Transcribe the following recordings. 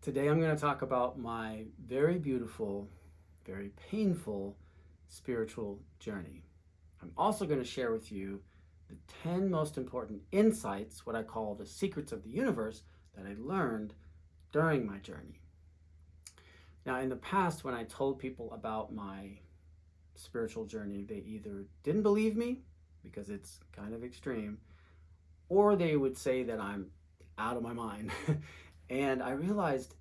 Today I'm going to talk about my very beautiful, very painful spiritual journey. I'm also going to share with you the 10 most important insights, what I call the secrets of the universe, that I learned during my journey. Now, in the past, when I told people about my spiritual journey, they either didn't believe me because it's kind of extreme, or they would say that I'm out of my mind. And I realized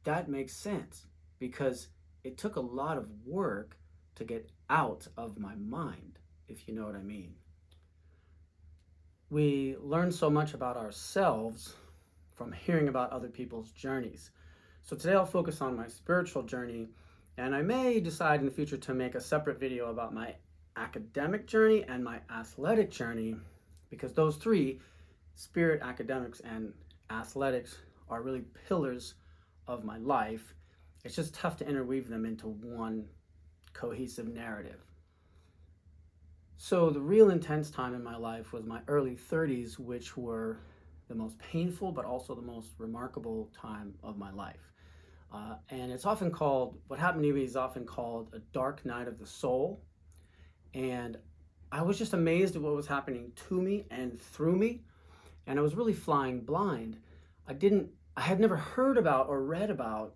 that makes sense because it took a lot of work to get out of my mind, if you know what I mean. We learn so much about ourselves from hearing about other people's journeys. So today I'll focus on my spiritual journey, and I may decide in the future to make a separate video about my academic journey and my athletic journey, because those three, spirit, academics, and athletics, are really pillars of my life. It's just tough to interweave them into one cohesive narrative. So the real intense time in my life was my early 30s, which were the most painful but also the most remarkable time of my life. And it's often called, what happened to me is often called a dark night of the soul. And I was just amazed at what was happening to me and through me. And I was really flying blind. I had never heard about or read about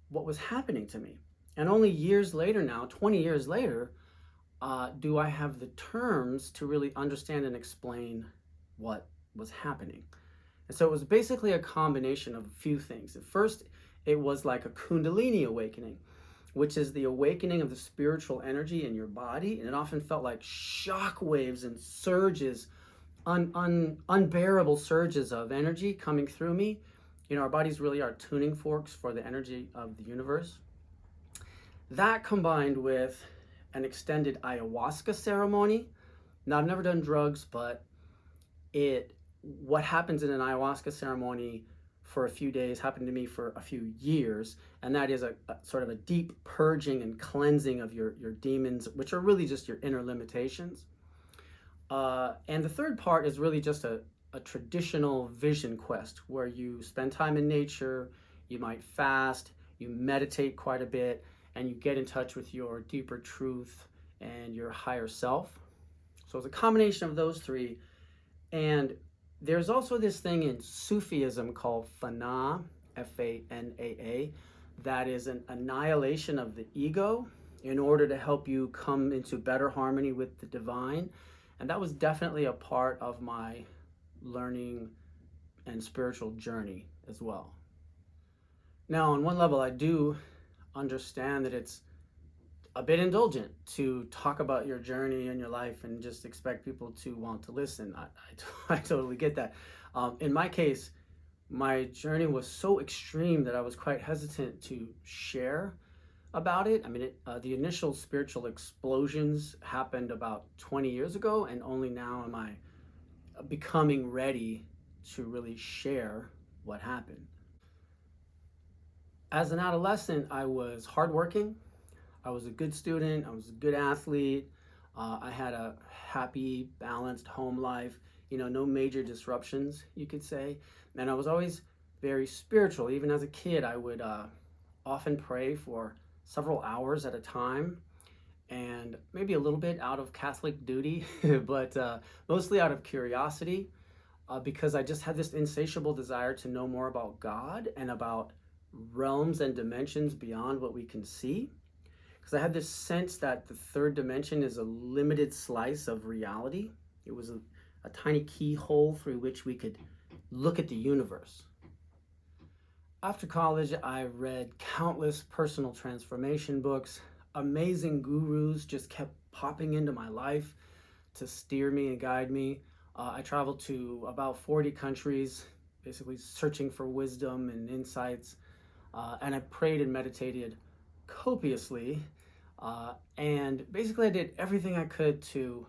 what was happening to me. And only years later now, 20 years later, do I have the terms to really understand and explain what was happening. And so it was basically a combination of a few things. At first, it was like a Kundalini awakening, which is the awakening of the spiritual energy in your body. And it often felt like shock waves and surges, unbearable surges of energy coming through me. You know, our bodies really are tuning forks for the energy of the universe. That combined with an extended ayahuasca ceremony. Now, I've never done drugs, but what happens in an ayahuasca ceremony for a few days happened to me for a few years, and that is a sort of a deep purging and cleansing of your demons, which are really just your inner limitations. And the third part is really just a traditional vision quest where you spend time in nature, you might fast, you meditate quite a bit, and you get in touch with your deeper truth and your higher self. So it's a combination of those three. And there's also this thing in Sufism called Fana, F-A-N-A-A, that is an annihilation of the ego in order to help you come into better harmony with the divine. And that was definitely a part of my learning and spiritual journey as well. Now, on one level, I do understand that it's a bit indulgent to talk about your journey and your life and just expect people to want to listen. I totally get that. In my case, my journey was so extreme that I was quite hesitant to share about it. I mean, the initial spiritual explosions happened about 20 years ago, and only now am I becoming ready to really share what happened. As an adolescent, I was hardworking. I was a good student. I was a good athlete. I had a happy, balanced home life. You know, no major disruptions, you could say. And I was always very spiritual. Even as a kid, I would often pray for several hours at a time, and maybe a little bit out of Catholic duty, but mostly out of curiosity, because I just had this insatiable desire to know more about God and about realms and dimensions beyond what we can see. Because I had this sense that the third dimension is a limited slice of reality. It was a tiny keyhole through which we could look at the universe. After college, I read countless personal transformation books. Amazing gurus just kept popping into my life to steer me and guide me. I traveled to about 40 countries, basically searching for wisdom and insights. And I prayed and meditated copiously. And basically, I did everything I could to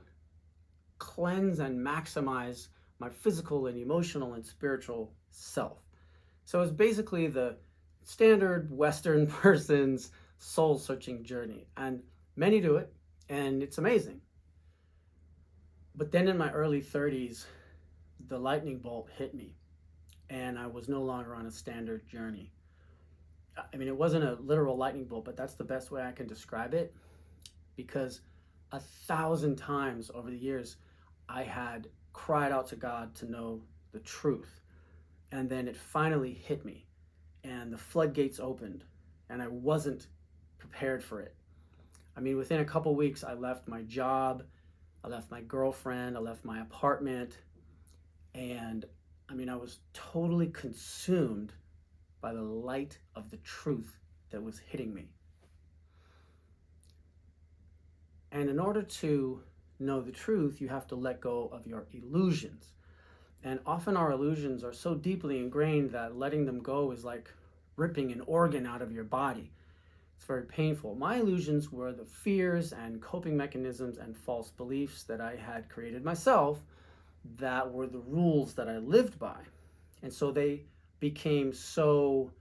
cleanse and maximize my physical and emotional and spiritual self. So it's basically the standard Western person's soul searching journey. And many do it, and it's amazing. But then in my early 30s, the lightning bolt hit me. and I was no longer on a standard journey. I mean, it wasn't a literal lightning bolt, but that's the best way I can describe it, because 1,000 times over the years, I had cried out to God to know the truth. And then it finally hit me, and the floodgates opened, and I wasn't prepared for it. I mean, within a couple weeks, I left my job, I left my girlfriend, I left my apartment, and I mean, I was totally consumed by the light of the truth that was hitting me. And in order to know the truth, you have to let go of your illusions. And often our illusions are so deeply ingrained that letting them go is like ripping an organ out of your body. It's very painful. My illusions were the fears and coping mechanisms and false beliefs that I had created myself that were the rules that I lived by. And so they became so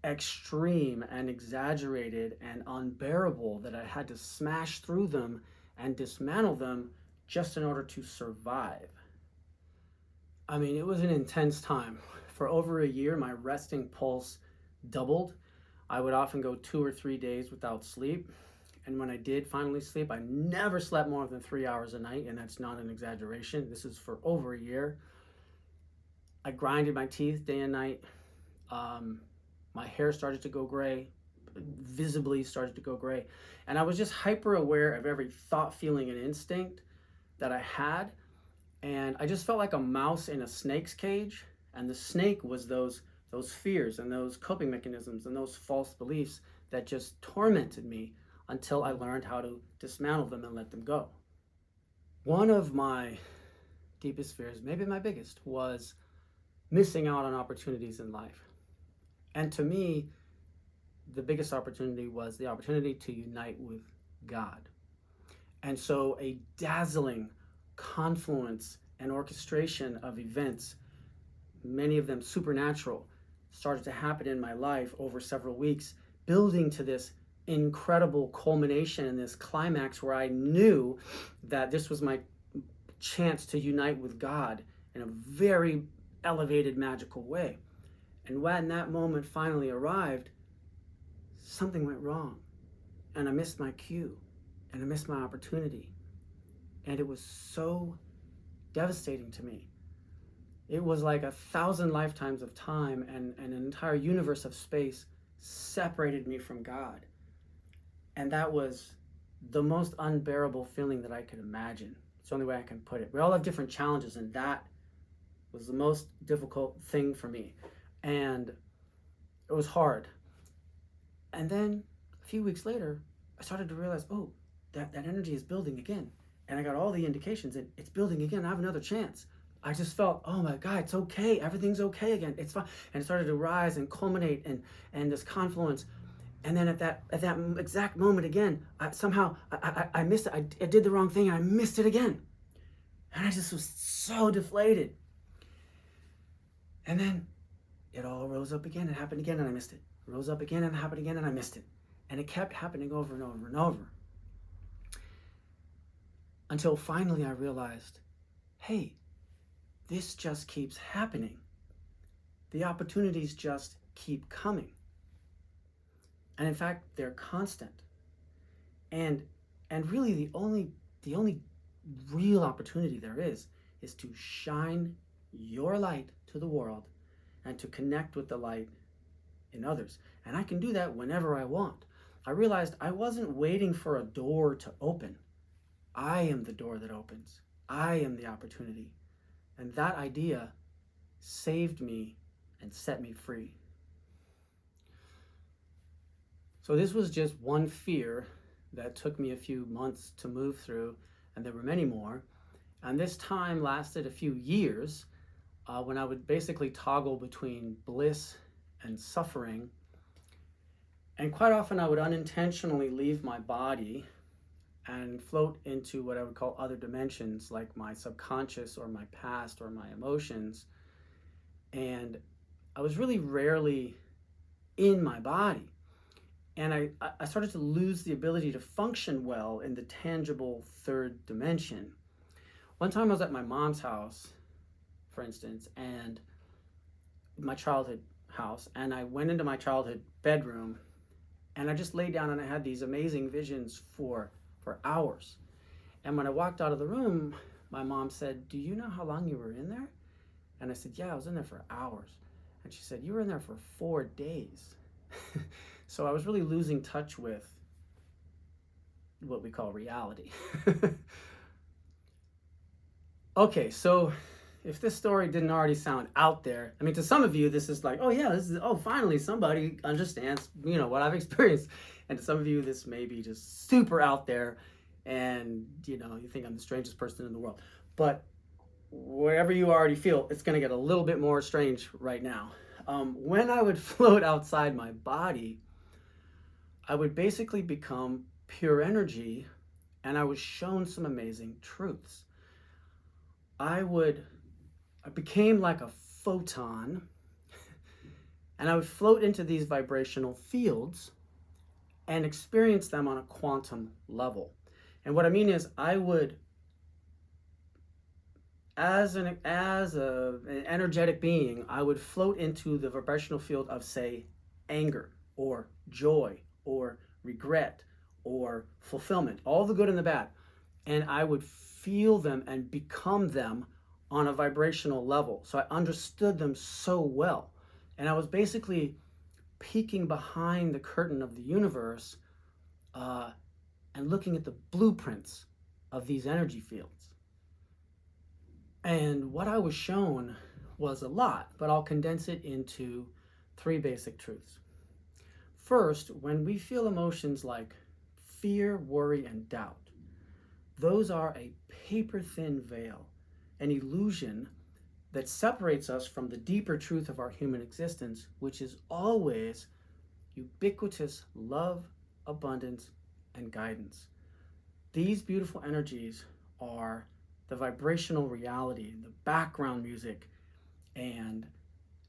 extreme and exaggerated and unbearable that I had to smash through them and dismantle them just in order to survive. I mean, it was an intense time. For over a year, my resting pulse doubled. I would often go 2 or 3 days without sleep. And when I did finally sleep, I never slept more than 3 hours a night, and that's not an exaggeration. This is for over a year. I grinded my teeth day and night. My hair started to go gray, visibly started to go gray. And I was just hyper aware of every thought, feeling, and instinct that I had. And I just felt like a mouse in a snake's cage. And the snake was those fears and those coping mechanisms and those false beliefs that just tormented me until I learned how to dismantle them and let them go. One of my deepest fears, maybe my biggest, was missing out on opportunities in life. And to me, the biggest opportunity was the opportunity to unite with God. And so a dazzling confluence and orchestration of events, many of them supernatural, started to happen in my life over several weeks, building to this incredible culmination and this climax where I knew that this was my chance to unite with God in a very elevated, magical way. And when that moment finally arrived, something went wrong. And I missed my cue. And I missed my opportunity. And it was so devastating to me. It was like 1,000 lifetimes of time and an entire universe of space separated me from God. And that was the most unbearable feeling that I could imagine. It's the only way I can put it. We all have different challenges, and that was the most difficult thing for me. And it was hard. And then a few weeks later, I started to realize, oh, that energy is building again. And I got all the indications that it's building again. I have another chance. I just felt, oh my God, it's okay. Everything's okay again. It's fine. And it started to rise and culminate and this confluence. And then at that exact moment again, I missed it. I did the wrong thing and I missed it again. And I just was so deflated. And then it all rose up again. It happened again and I missed it. It rose up again and it happened again and I missed it. And it kept happening over and over and over. Until finally I realized, hey, this just keeps happening. The opportunities just keep coming. And in fact, they're constant. And really the only real opportunity there is to shine your light to the world and to connect with the light in others. And I can do that whenever I want. I realized I wasn't waiting for a door to open. I am the door that opens. I am the opportunity. And that idea saved me and set me free. So this was just one fear that took me a few months to move through, and there were many more. And this time lasted a few years when I would basically toggle between bliss and suffering. And quite often I would unintentionally leave my body and float into what I would call other dimensions, like my subconscious or my past or my emotions. And I was really rarely in my body. And I started to lose the ability to function well in the tangible third dimension. One time I was at my mom's house, for instance, and my childhood house, and I went into my childhood bedroom, and I just laid down and I had these amazing visions for hours. And when I walked out of the room, my mom said, "Do you know how long you were in there?" And I said, "Yeah, I was in there for hours." And she said, "You were in there for 4 days." So I was really losing touch with what we call reality. Okay, so if this story didn't already sound out there, I mean, to some of you, this is like, oh yeah, this is, oh, finally somebody understands, what I've experienced. And to some of you, this may be just super out there, and you think I'm the strangest person in the world. But wherever you already feel, it's going to get a little bit more strange right now. When I would float outside my body, I would basically become pure energy, and I was shown some amazing truths. I became like a photon, and I would float into these vibrational fields and experience them on a quantum level. And what I mean is, I would, as an energetic being, I would float into the vibrational field of, say, anger or joy or regret or fulfillment, all the good and the bad. And I would feel them and become them on a vibrational level. So I understood them so well. And I was basically peeking behind the curtain of the universe and looking at the blueprints of these energy fields. And what I was shown was a lot, but I'll condense it into 3 basic truths. First, when we feel emotions like fear, worry, and doubt, those are a paper-thin veil, an illusion that separates us from the deeper truth of our human existence, which is always ubiquitous love, abundance, and guidance. These beautiful energies are the vibrational reality, the background music, and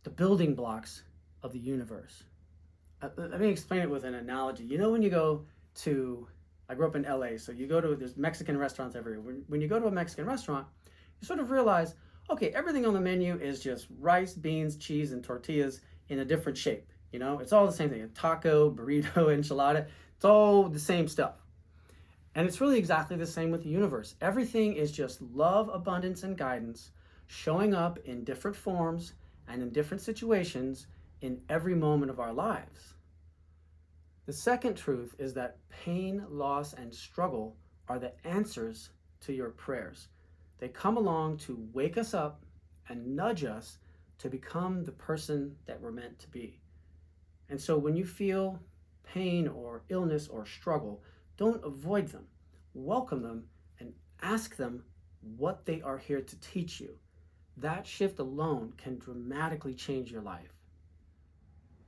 the building blocks of the universe. Let me explain it with an analogy. When you go to, I grew up in LA, so you go to, there's Mexican restaurants everywhere. When you go to a Mexican restaurant, you sort of realize, okay, everything on the menu is just rice, beans, cheese, and tortillas in a different shape. It's all the same thing. A taco, burrito, enchilada, it's all the same stuff. And it's really exactly the same with the universe. Everything is just love, abundance, and guidance showing up in different forms and in different situations in every moment of our lives. The second truth is that pain, loss, and struggle are the answers to your prayers. They come along to wake us up and nudge us to become the person that we're meant to be. And so when you feel pain or illness or struggle, don't avoid them. Welcome them and ask them what they are here to teach you. That shift alone can dramatically change your life.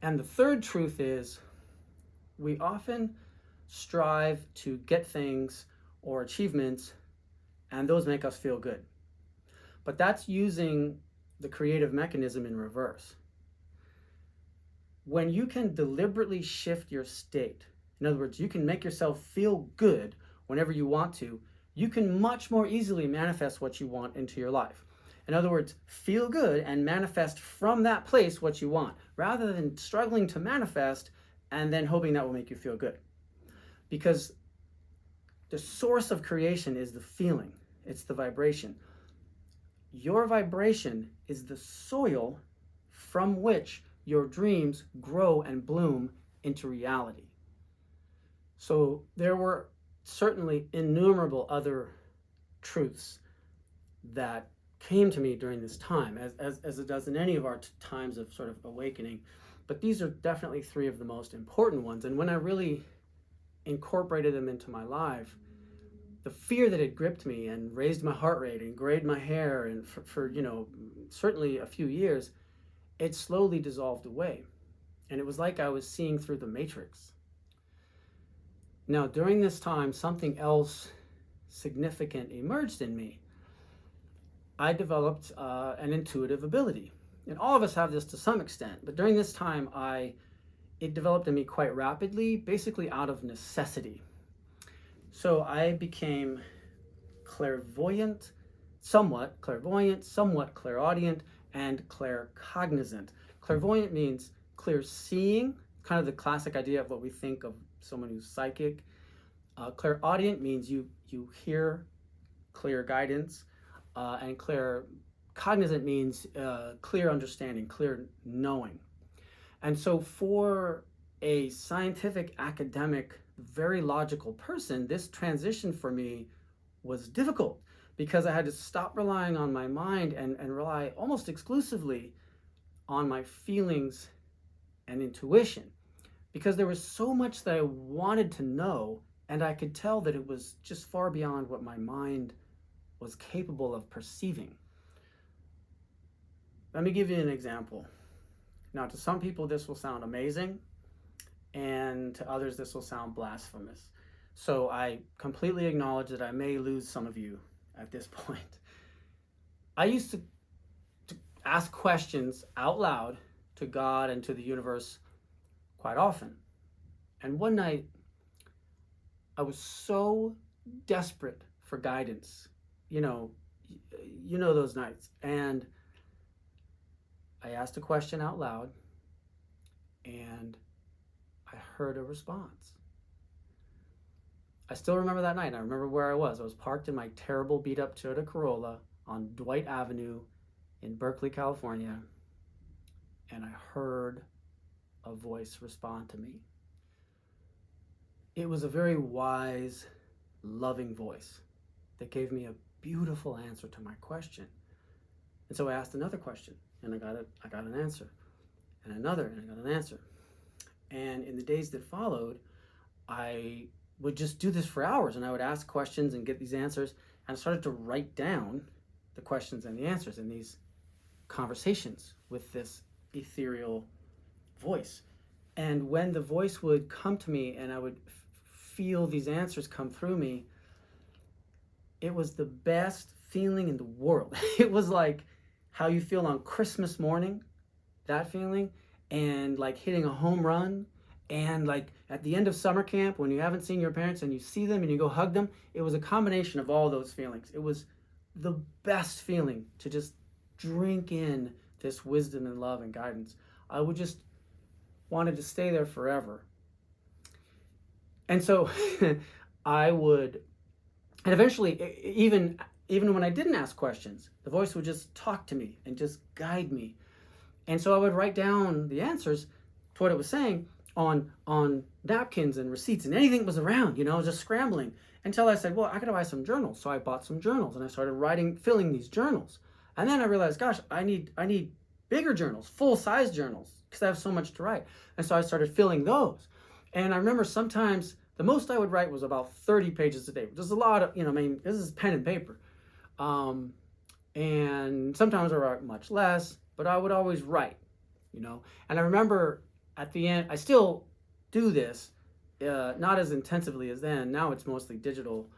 And the third truth is, we often strive to get things or achievements, and those make us feel good. But that's using the creative mechanism in reverse. When you can deliberately shift your state, in other words, you can make yourself feel good whenever you want to, you can much more easily manifest what you want into your life. In other words, feel good and manifest from that place what you want, rather than struggling to manifest and then hoping that will make you feel good. Because the source of creation is the feeling, it's the vibration. Your vibration is the soil from which your dreams grow and bloom into reality. So there were certainly innumerable other truths that came to me during this time, as it does in any of our times of sort of awakening. But these are definitely 3 of the most important ones. And when I really incorporated them into my life, the fear that had gripped me and raised my heart rate and grayed my hair, and for certainly a few years, it slowly dissolved away. And it was like I was seeing through the matrix. Now, during this time, something else significant emerged in me. I developed an intuitive ability. And all of us have this to some extent, but during this time, it developed in me quite rapidly, basically out of necessity. So I became somewhat clairaudient, and claircognizant. Clairvoyant means clear seeing, kind of the classic idea of what we think of someone who's psychic. Clairaudient means you hear clear guidance, and claircognizant means clear understanding, clear knowing. And so for a scientific, academic, very logical person, this transition for me was difficult because I had to stop relying on my mind and rely almost exclusively on my feelings and intuition, because there was so much that I wanted to know, and I could tell that it was just far beyond what my mind was capable of perceiving. Let me give you an example. Now, to some people, this will sound amazing, and to others, this will sound blasphemous. So I completely acknowledge that I may lose some of you at this point. I used to ask questions out loud to God and to the universe quite often. And one night, I was so desperate for guidance. You know those nights. And I asked a question out loud, and I heard a response. I still remember that night. I remember where I was. I was parked in my terrible beat-up Toyota Corolla on Dwight Avenue in Berkeley, California, and I heard a voice respond to me. It was a very wise, loving voice that gave me a beautiful answer to my question. And so I asked another question, and I got an answer, and another, and I got an answer. And in the days that followed, I would just do this for hours, and I would ask questions and get these answers, and I started to write down the questions and the answers in these conversations with this ethereal voice. And when the voice would come to me and I would feel these answers come through me, it was the best feeling in the world. It was like how you feel on Christmas morning, that feeling, and like hitting a home run, and like at the end of summer camp when you haven't seen your parents and you see them and you go hug them. It was a combination of all those feelings. It was the best feeling to just drink in this wisdom and love and guidance. I would just wanted to stay there forever. And so I would, and eventually, even when I didn't ask questions, the voice would just talk to me and just guide me. And so I would write down the answers to what it was saying on napkins and receipts and anything that was around, just scrambling, until I said, well, I gotta buy some journals. So I bought some journals and I started filling these journals. And then I realized, gosh, I need bigger journals, full-size journals, because I have so much to write. And so I started filling those. And I remember sometimes the most I would write was about 30 pages a day, which is a lot of, this is pen and paper. And sometimes I write much less, but I would always write, And I remember at the end, I still do this, not as intensively as then. Now it's mostly digital,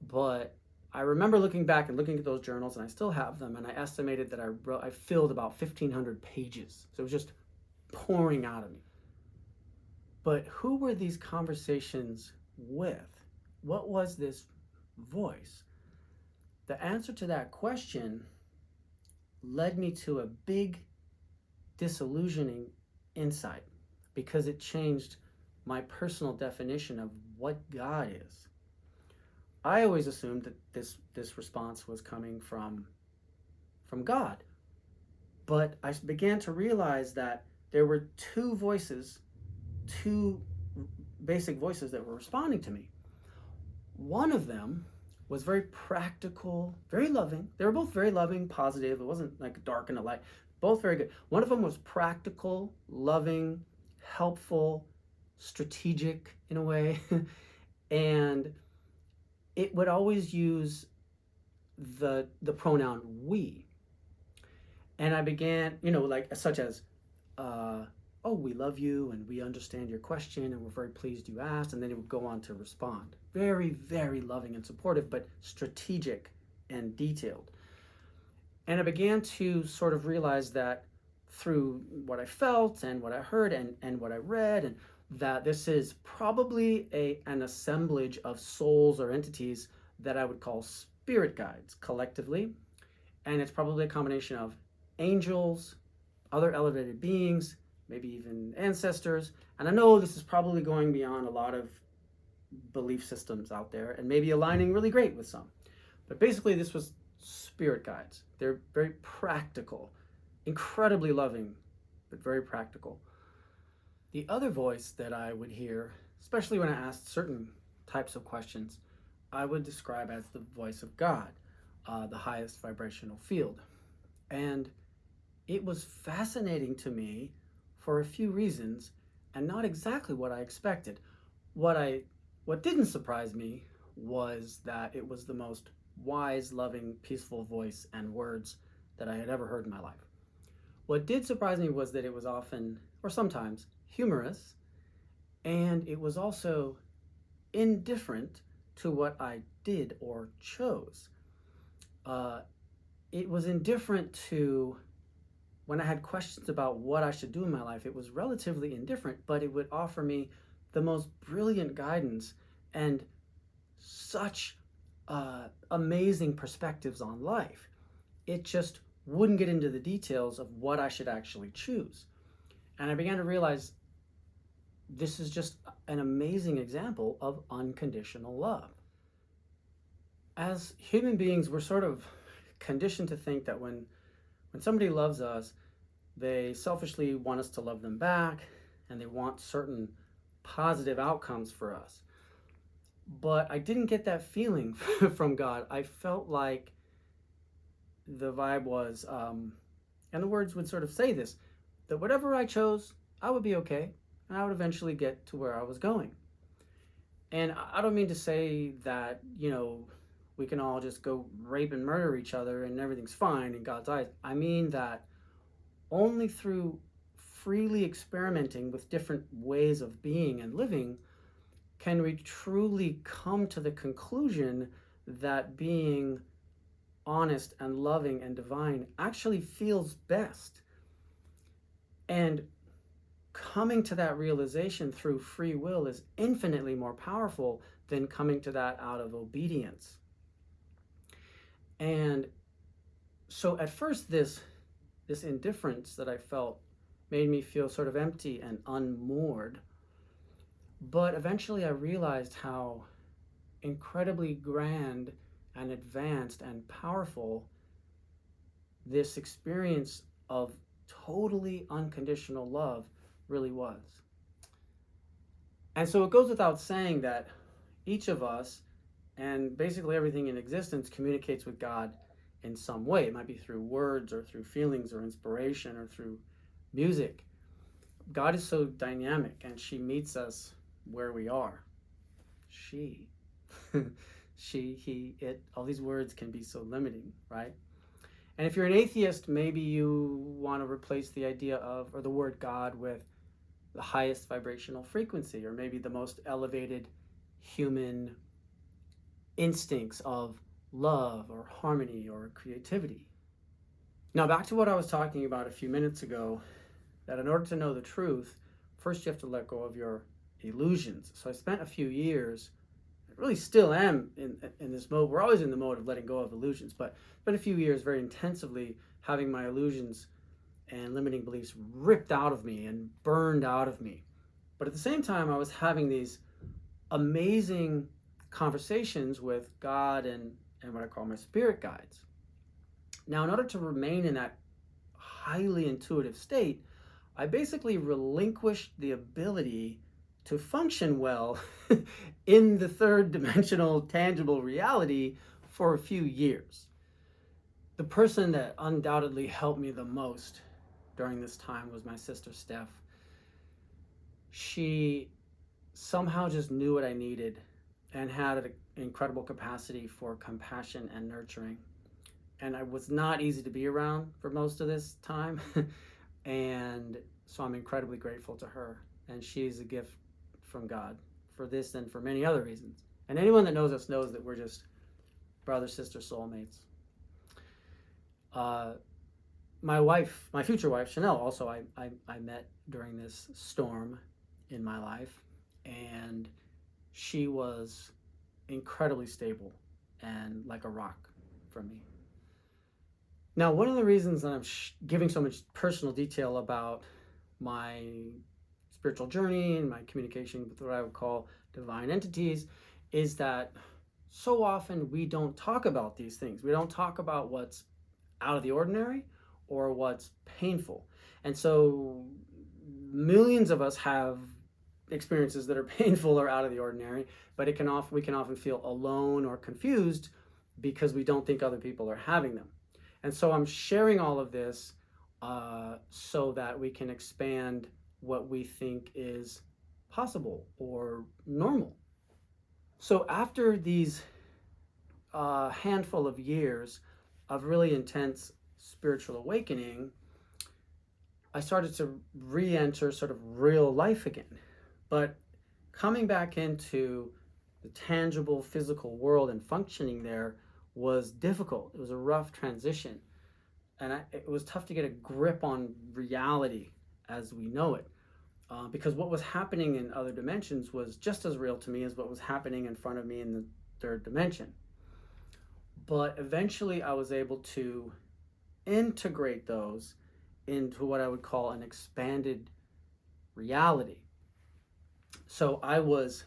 but I remember looking back and looking at those journals, and I still have them, and I estimated that I filled about 1,500 pages. So it was just pouring out of me. But who were these conversations with? What was this voice? The answer to that question led me to a big disillusioning insight, because it changed my personal definition of what God is. I always assumed that this response was coming from God. But I began to realize that there were two basic voices that were responding to me. One of them was very practical, very loving. They were both very loving, positive. It wasn't like a dark and a light. Both very good. One of them was practical, loving, helpful, strategic in a way. And it would always use the pronoun we. And I began, such as, oh, we love you and we understand your question and we're very pleased you asked. And then it would go on to respond. Very, very loving and supportive, but strategic and detailed. And I began to sort of realize that through what I felt and what I heard and what I read, and that this is probably an assemblage of souls or entities that I would call spirit guides collectively. And it's probably a combination of angels, other elevated beings, maybe even ancestors. And I know this is probably going beyond a lot of belief systems out there and maybe aligning really great with some. But basically, this was spirit guides. They're very practical, incredibly loving, but very practical. The other voice that I would hear, especially when I asked certain types of questions, I would describe as the voice of God, the highest vibrational field. And it was fascinating to me for a few reasons and not exactly what I expected. What didn't surprise me was that it was the most wise, loving, peaceful voice and words that I had ever heard in my life. What did surprise me was that it was often, or sometimes, humorous, and it was also indifferent to what I did or chose. It was indifferent to when I had questions about what I should do in my life. It was relatively indifferent, but it would offer me the most brilliant guidance and such amazing perspectives on life. It just wouldn't get into the details of what I should actually choose. And I began to realize this is just an amazing example of unconditional love. As human beings, we're sort of conditioned to think that when somebody loves us, they selfishly want us to love them back and they want certain positive outcomes for us. But I didn't get that feeling from God. I felt like the vibe was, and the words would sort of say this, that whatever I chose, I would be okay, and I would eventually get to where I was going. And I don't mean to say that, we can all just go rape and murder each other and everything's fine in God's eyes. I mean that only through freely experimenting with different ways of being and living can we truly come to the conclusion that being honest and loving and divine actually feels best. And coming to that realization through free will is infinitely more powerful than coming to that out of obedience. And so at first this indifference that I felt made me feel sort of empty and unmoored. But eventually I realized how incredibly grand and advanced and powerful this experience of totally unconditional love really was. And so it goes without saying that each of us and basically everything in existence communicates with God in some way. It might be through words or through feelings or inspiration or through music. God is so dynamic and she meets us where we are. She, he, it, all these words can be so limiting, right? And if you're an atheist, maybe you want to replace the idea of, or the word God with the highest vibrational frequency, or maybe the most elevated human instincts of love or harmony or creativity. Now, back to what I was talking about a few minutes ago, that in order to know the truth, first you have to let go of your illusions. So I spent a few years, I really still am in this mode. We're always in the mode of letting go of illusions, but spent a few years very intensively having my illusions and limiting beliefs ripped out of me and burned out of me. But at the same time, I was having these amazing conversations with God and what I call my spirit guides. Now, in order to remain in that highly intuitive state, I basically relinquished the ability to function well in the third dimensional tangible reality for a few years. The person that undoubtedly helped me the most during this time was my sister Steph. She somehow just knew what I needed and had an incredible capacity for compassion and nurturing. And I was not easy to be around for most of this time. And so I'm incredibly grateful to her. And she's a gift from God for this and for many other reasons. And anyone that knows us knows that we're just brother, sister, soulmates. My wife, my future wife, Chanel, also I met during this storm in my life. And she was incredibly stable and like a rock for me. Now, one of the reasons that I'm giving so much personal detail about my spiritual journey and my communication with what I would call divine entities is that so often we don't talk about these things. We don't talk about what's out of the ordinary or what's painful. And so millions of us have experiences that are painful or out of the ordinary, but we can often feel alone or confused because we don't think other people are having them. And so I'm sharing all of this so that we can expand what we think is possible or normal. So after these handful of years of really intense spiritual awakening, I started to re-enter sort of real life again. But coming back into the tangible physical world and functioning there was difficult. It was a rough transition. And it was tough to get a grip on reality as we know it. Because what was happening in other dimensions was just as real to me as what was happening in front of me in the third dimension. But eventually I was able to integrate those into what I would call an expanded reality. So I was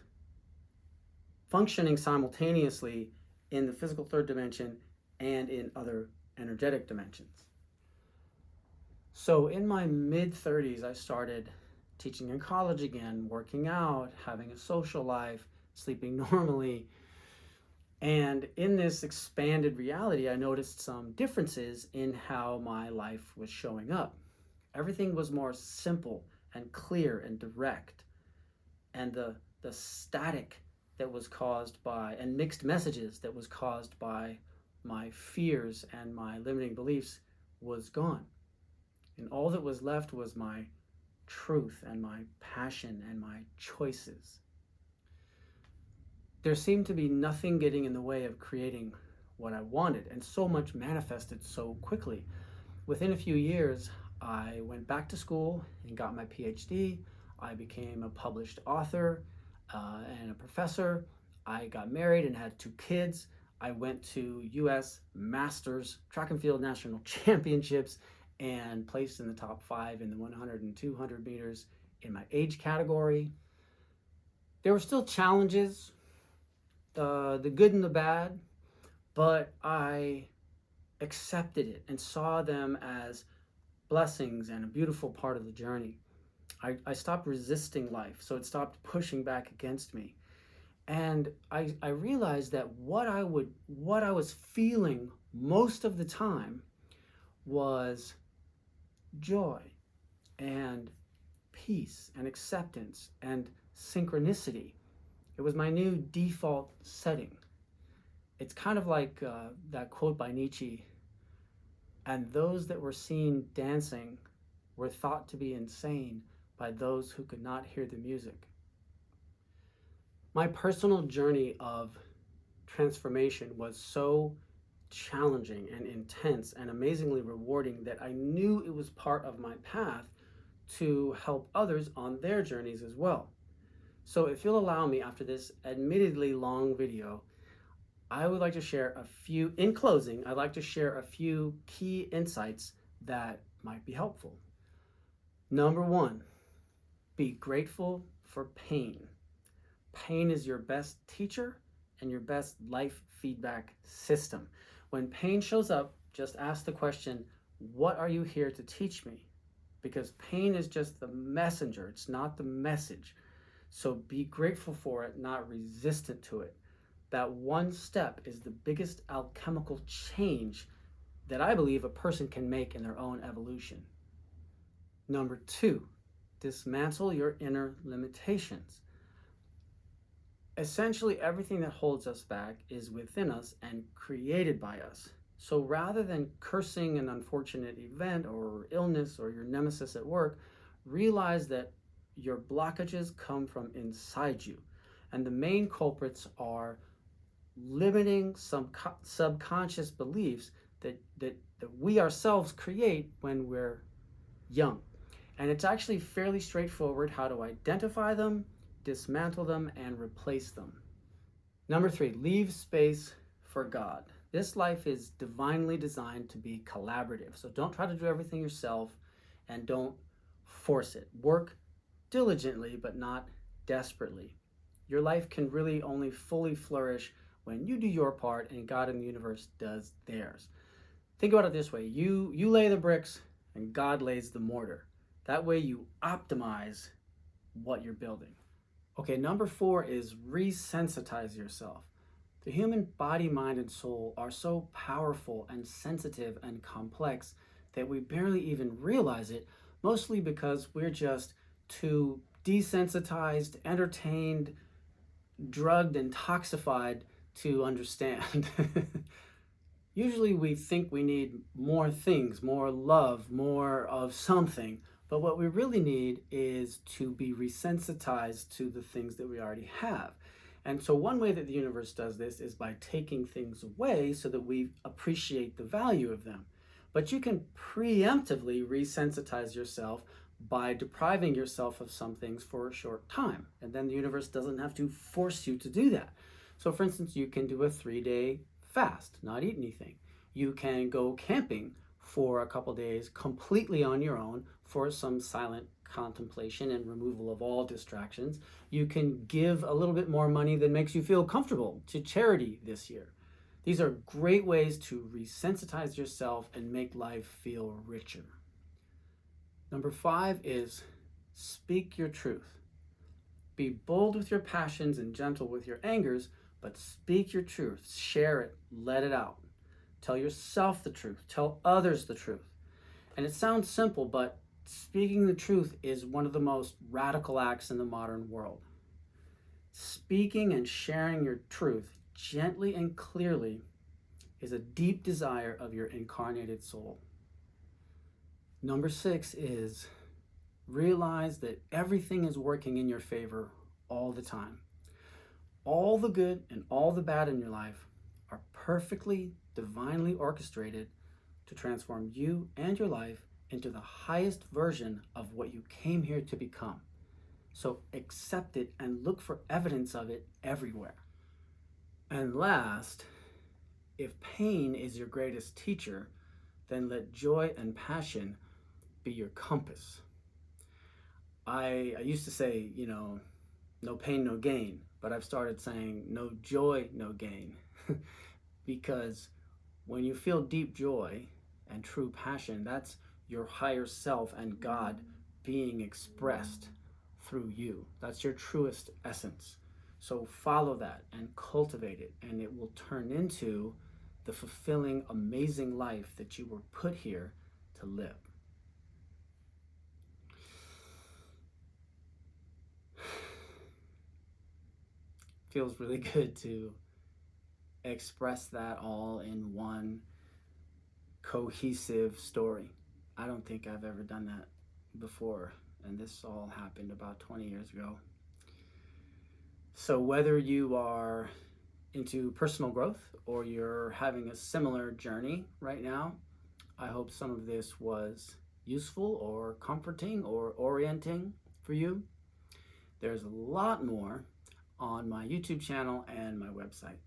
functioning simultaneously in the physical third dimension and in other energetic dimensions. So in my mid-30s, I started teaching in college again, working out, having a social life, sleeping normally. And in this expanded reality, I noticed some differences in how my life was showing up. Everything was more simple and clear and direct. And the static that was caused by, and mixed messages that was caused by my fears and my limiting beliefs was gone. And all that was left was my truth and my passion and my choices. There seemed to be nothing getting in the way of creating what I wanted, and so much manifested so quickly. Within a few years, I went back to school and got my PhD. I became a published author and a professor. I got married and had 2 kids. I went to U.S. Masters Track and Field National Championships and placed in the top 5 in the 100 and 200 meters in my age category. There were still challenges, the good and the bad, but I accepted it and saw them as blessings and a beautiful part of the journey. I stopped resisting life, so it stopped pushing back against me. And I realized that what I was feeling most of the time was joy and peace and acceptance and synchronicity. It was my new default setting. It's kind of like that quote by Nietzsche, and those that were seen dancing were thought to be insane by those who could not hear the music. My personal journey of transformation was so challenging and intense and amazingly rewarding that I knew it was part of my path to help others on their journeys as well. So if you'll allow me, after this admittedly long video, I would like to share in closing, I'd like to share a few key insights that might be helpful. Number 1, be grateful for pain. Pain is your best teacher and your best life feedback system. When pain shows up, just ask the question, what are you here to teach me? Because pain is just the messenger, it's not the message. So be grateful for it, not resistant to it. That one step is the biggest alchemical change that I believe a person can make in their own evolution. Number 2, dismantle your inner limitations. Essentially, everything that holds us back is within us and created by us. So rather than cursing an unfortunate event or illness or your nemesis at work, realize that your blockages come from inside you. And the main culprits are limiting some subconscious beliefs that we ourselves create when we're young. And it's actually fairly straightforward how to identify them, dismantle them, and replace them. Number 3, leave space for God. This life is divinely designed to be collaborative. So don't try to do everything yourself and don't force it. Work diligently, but not desperately. Your life can really only fully flourish when you do your part and God in the universe does theirs. Think about it this way. You lay the bricks and God lays the mortar. That way you optimize what you're building. Okay, number 4 is resensitize yourself. The human body, mind, and soul are so powerful and sensitive and complex that we barely even realize it, mostly because we're just too desensitized, entertained, drugged, and toxified to understand. Usually we think we need more things, more love, more of something, but what we really need is to be resensitized to the things that we already have. And so one way that the universe does this is by taking things away so that we appreciate the value of them. But you can preemptively resensitize yourself by depriving yourself of some things for a short time. And then the universe doesn't have to force you to do that. So for instance, you can do a 3-day fast, not eat anything. You can go camping for a couple days completely on your own for some silent contemplation and removal of all distractions. You can give a little bit more money than makes you feel comfortable to charity this year. These are great ways to resensitize yourself and make life feel richer. Number 5 is speak your truth. Be bold with your passions and gentle with your angers, but speak your truth. Share it. Let it out. Tell yourself the truth. Tell others the truth. And it sounds simple, but speaking the truth is one of the most radical acts in the modern world. Speaking and sharing your truth gently and clearly is a deep desire of your incarnated soul. Number 6 is realize that everything is working in your favor all the time. All the good and all the bad in your life are perfectly, divinely orchestrated to transform you and your life into the highest version of what you came here to become. So accept it and look for evidence of it everywhere. And last, if pain is your greatest teacher, then let joy and passion be your compass. I used to say, no pain, no gain, but I've started saying no joy, no gain. Because when you feel deep joy and true passion, that's your higher self and God being expressed through you. That's your truest essence. So follow that and cultivate it, and it will turn into the fulfilling, amazing life that you were put here to live. Feels really good to express that all in one cohesive story. I don't think I've ever done that before, and this all happened about 20 years ago. So whether you are into personal growth or you're having a similar journey right now, I hope some of this was useful or comforting or orienting for you. There's a lot more on my YouTube channel and my website.